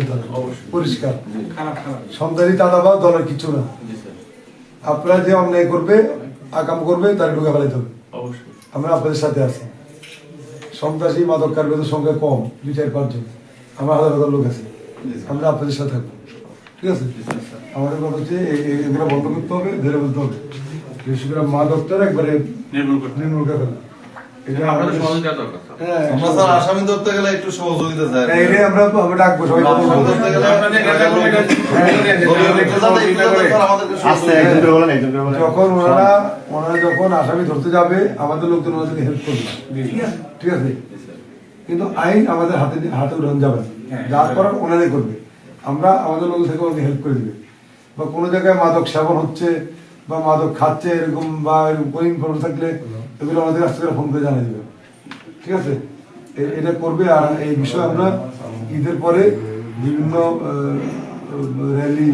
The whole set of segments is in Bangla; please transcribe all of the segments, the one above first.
দল পরিষ্কার সন্তানি দাদাবা দলের কিছু না। আপনারা যে অন্যায় করবে আকাম করবে তার ঢুকে ফেলাইতে হবে। আমরা আপনাদের সাথে আছি। সন্ত্রাসী মাদক কারবারিদের সংখ্যা কম, 2-4-5 জন, আমার হাজার লোক আছে। আমরা আপনাদের সাথে থাকবো, ঠিক আছে? আমাদের কথা হচ্ছে এগুলো বন্ধ করতে হবে, ধরে বলতে হবে। বিশেষ করে মাদকটা একবারে নির্মূল করে ফেলা। আসামি ধরতে গেলে একটু সহযোগিতা চাই। আমরা ডাকবো সবাই। যখন ওনারা যখন আসামি ধরতে যাবে আমাদের লোকজন ওনাদেরকে হেল্প করবে, ঠিক আছে? কিন্তু আইন আমাদের হাতে উঠানো যাবে না, যা করার ওনারাই করবে। আমরা আমাদের লোক থেকে ওনাকে হেল্প করে দিবে। বা কোনো জায়গায় মাদক সেবন হচ্ছে বা মাদক খাচ্ছে এরকম বা এরকম ইনফরমেশন থাকলে এগুলো আমাদের কাছ থেকে ফোন করে জানিয়ে দেবে, ঠিক আছে? এটা করবে। আর এই বিষয়ে আমরা ঈদের পরে বিভিন্ন র্যালি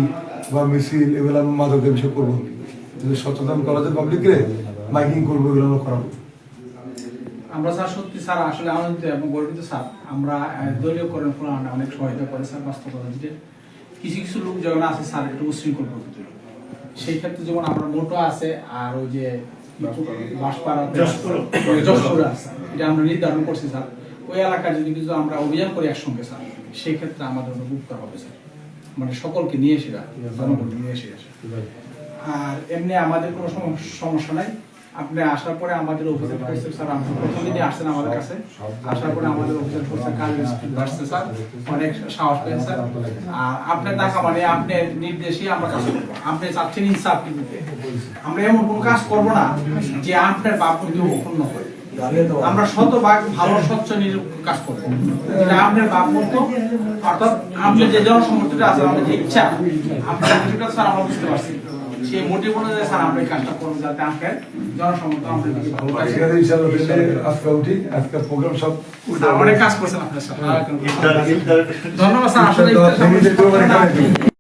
বা মিছিল এগুলো মাদকের বিষয় করবো, সচেতন করা যায় পাবলিককে, মাইকিং করবো, এগুলো আমরা করাবো। আমরা স্যার সত্যি স্যার আসলে আনন্দিত এবং গর্বিত স্যার। আমরা দলীয়করণ অনেক সহায়তা করে স্যার বাস্তবতা। কিছু কিছু লোক যখন আছে স্যার একটু উশৃঙ্খল প্রকৃতির, সেই ক্ষেত্রে যেমন আমরা মোটো আছে আর ওই যে যশপুরে আছে, এটা আমরা নির্ধারণ করছি স্যার। ওই এলাকায় যদি কিছু আমরা অভিযান করি একসঙ্গে স্যার, সেই ক্ষেত্রে আমাদের উপকার হবে স্যার। মানে সকলকে নিয়ে এসে জনগণকে নিয়ে এসে আসে। আর এমনি আমাদের কোনো সমস্যা নাই। আপনি আসার পরে আমাদের অভিযান করছে স্যার। আপনি প্রথম দিনই আসছেন আমাদের কাছে, আসার পরে আমাদের অভিযান করছে, কাজ বাড়ছে স্যার, অনেক সাহস পেয়েছে স্যার। আর আপনার টাকা মানে আপনার নির্দেশে আমরা কাজ করবো। আপনি চাচ্ছেন ইনসাফ দিতে, আমরা এমন কোনো কাজ করবো না যে আপনার বাপ অক্ষুণ্ণ করে। আমরা শতভাগ ভালো স্বচ্ছ কাজ করবো, যেটা আপনার বাপ মতো, অর্থাৎ আপনি যে জনসমর্থনটা আছে, আমাদের যে ইচ্ছা আপনার কিছুটা স্যার আমরা বুঝতে পারছি। সেই মোটিভ অনুযায়ী স্যার আমরা এই কাজটা করবো, যাতে আপনার জনসমর্থন আমাদের ভালো কাজ। আজকে উঠি, আজকে প্রোগ্রাম সব অনেক কাজ করছেন আপনার সাথে। ধন্যবাদ স্যার। আসলে